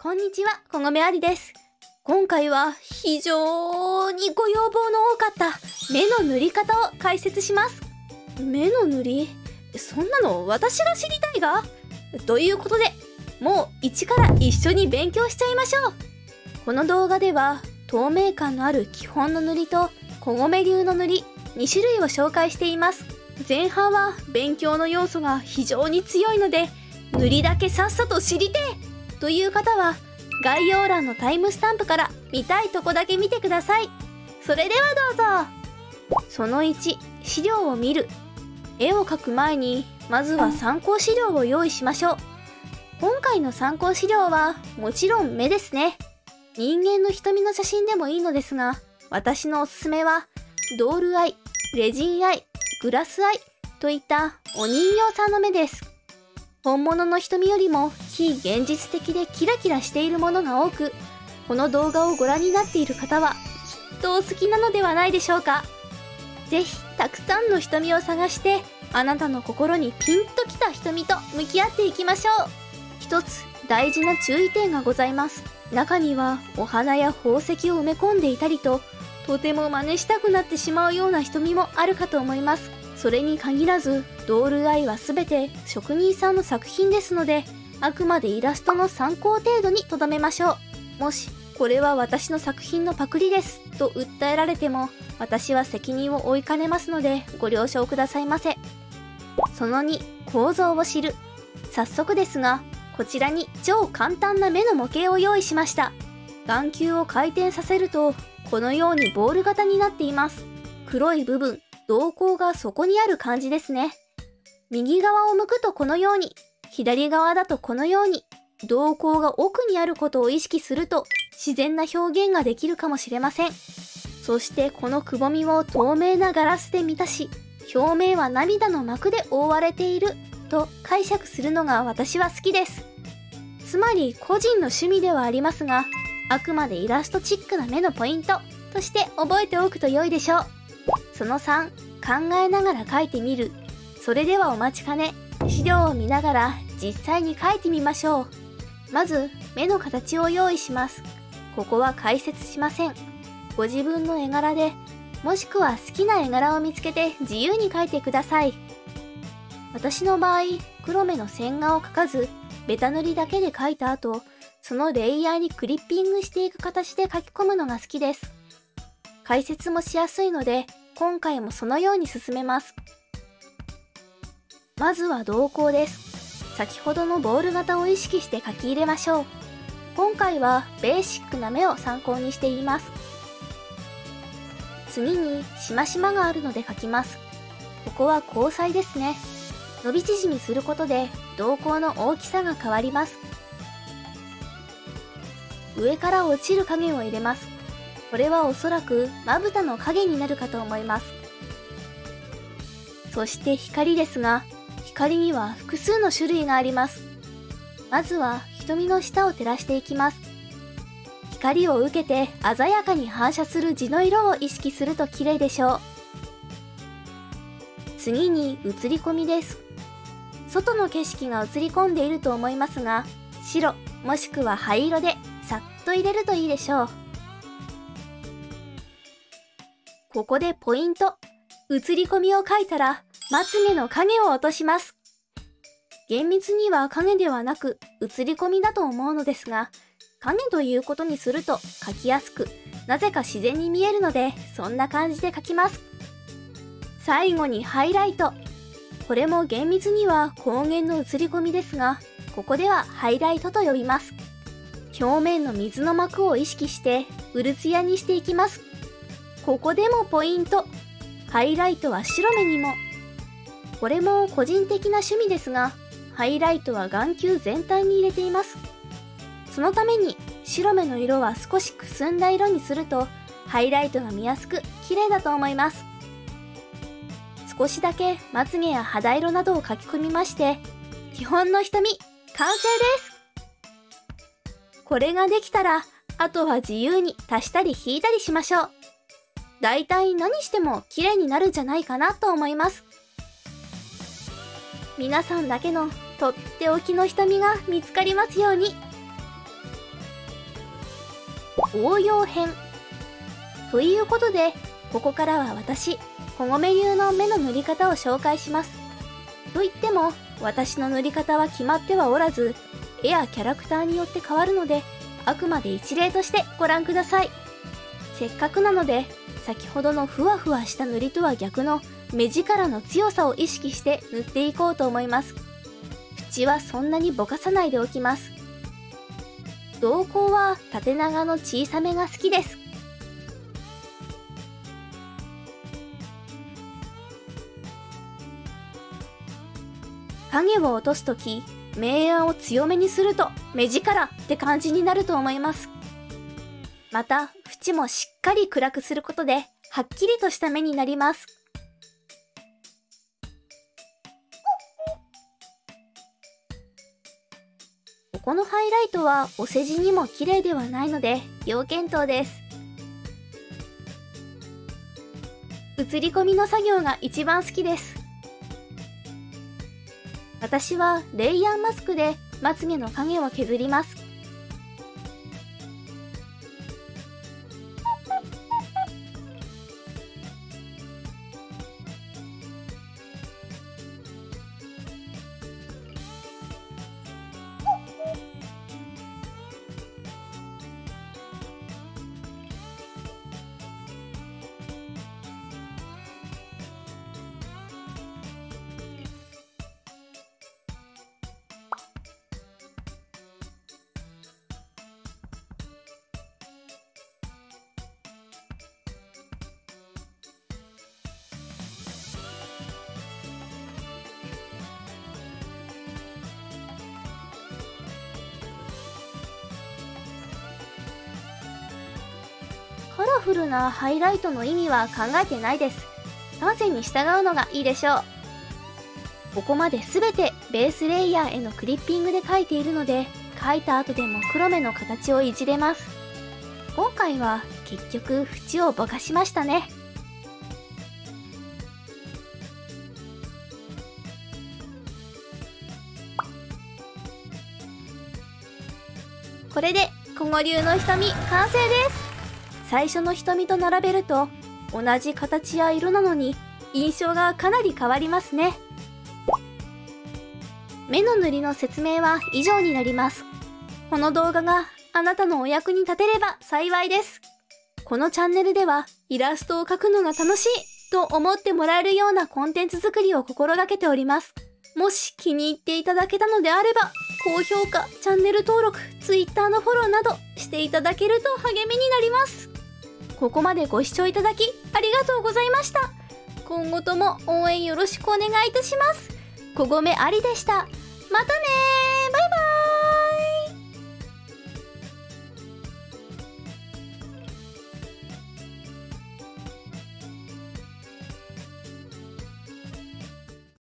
こんにちは、こごめありです。今回は非常にご要望の多かった目の塗り方を解説します。目の塗り？そんなの私が知りたいが。ということで、もう一から一緒に勉強しちゃいましょう。この動画では透明感のある基本の塗りとこごめ流の塗り2種類を紹介しています。前半は勉強の要素が非常に強いので、塗りだけさっさと知りてえという方は概要欄のタイムスタンプから見たいとこだけ見てください。それではどうぞ。その1、資料を見る。絵を描く前にまずは参考資料を用意しましょう。今回の参考資料はもちろん目ですね。人間の瞳の写真でもいいのですが、私のおすすめはドールアイ、レジンアイ、グラスアイといったお人形さんの目です。本物の瞳よりも非現実的でキラキラしているものが多く、この動画をご覧になっている方はきっとお好きなのではないでしょうか。ぜひたくさんの瞳を探して、あなたの心にピンときた瞳と向き合っていきましょう。一つ大事な注意点がございます。中にはお花や宝石を埋め込んでいたりと、とても真似したくなってしまうような瞳もあるかと思います。それに限らず、ドールアイはすべて職人さんの作品ですので、あくまでイラストの参考程度にとどめましょう。もし、これは私の作品のパクリですと訴えられても、私は責任を負いかねますので、ご了承くださいませ。その2、構造を知る。早速ですが、こちらに超簡単な目の模型を用意しました。眼球を回転させると、このようにボール型になっています。黒い部分、瞳孔がそこにある感じですね。右側を向くとこのように、左側だとこのように、瞳孔が奥にあることを意識すると自然な表現ができるかもしれません。そしてこのくぼみを透明なガラスで満たし、表面は涙の膜で覆われていると解釈するのが私は好きです。つまり個人の趣味ではありますが、あくまでイラストチックな目のポイントとして覚えておくと良いでしょう。その3、考えながら描いてみる。それではお待ちかね、資料を見ながら実際に描いてみましょう。まず目の形を用意します。ここは解説しません。ご自分の絵柄で、もしくは好きな絵柄を見つけて自由に描いてください。私の場合、黒目の線画を描かず、ベタ塗りだけで描いた後、そのレイヤーにクリッピングしていく形で書き込むのが好きです。解説もしやすいので、今回もそのように進めます。まずは瞳孔です。先ほどのボール型を意識して書き入れましょう。今回はベーシックな目を参考にしています。次にしましまがあるので書きます。ここは虹彩ですね。伸び縮みすることで瞳孔の大きさが変わります。上から落ちる影を入れます。これはおそらくまぶたの影になるかと思います。そして光ですが、光には複数の種類があります。まずは瞳の下を照らしていきます。光を受けて鮮やかに反射する地の色を意識すると綺麗でしょう。次に映り込みです。外の景色が映り込んでいると思いますが、白もしくは灰色でさっと入れるといいでしょう。ここでポイント。映り込みを描いたら、まつげの影を落とします。厳密には影ではなく映り込みだと思うのですが、影ということにすると描きやすく、なぜか自然に見えるので、そんな感じで描きます。最後にハイライト。これも厳密には光源の映り込みですが、ここではハイライトと呼びます。表面の水の膜を意識してうるつやにしていきます。ここでもポイント。ハイライトは白目にも。これも個人的な趣味ですが、ハイライトは眼球全体に入れています。そのために白目の色は少しくすんだ色にすると、ハイライトが見やすく綺麗だと思います。少しだけまつげや肌色などを書き込みまして、基本の瞳、完成です。これができたら、あとは自由に足したり引いたりしましょう。だいたい何しても綺麗になるんじゃないかなと思います。皆さんだけのとっておきの瞳が見つかりますように。応用編。ということで、ここからは私、こごめ流の目の塗り方を紹介します。と言っても、私の塗り方は決まってはおらず、絵やキャラクターによって変わるので、あくまで一例としてご覧ください。せっかくなので、先ほどのふわふわした塗りとは逆の目力の強さを意識して塗っていこうと思います。縁はそんなにぼかさないでおきます。瞳孔は縦長の小さめが好きです。影を落とすとき、明暗を強めにすると目力って感じになると思います。また、縁もしっかり暗くすることで、はっきりとした目になります。ここのハイライトはお世辞にも綺麗ではないので、要検討です。写り込みの作業が一番好きです。私はレイヤーマスクでまつげの影を削ります。カラフルなハイライトの意味は考えてないです。感性に従うのがいいでしょう。ここまで全てベースレイヤーへのクリッピングで描いているので、描いた後でも黒目の形をいじれます。今回は結局縁をぼかしましたね。これでこご流の瞳完成です。最初の瞳と並べると同じ形や色なのに印象がかなり変わりますね。目の塗りの説明は以上になります。この動画があなたのお役に立てれば幸いです。このチャンネルではイラストを描くのが楽しいと思ってもらえるようなコンテンツ作りを心がけております。もし気に入っていただけたのであれば、高評価、チャンネル登録、Twitter のフォローなどしていただけると励みになります。ここまでご視聴いただきありがとうございました。今後とも応援よろしくお願いいたします。こごめありでした。またねー。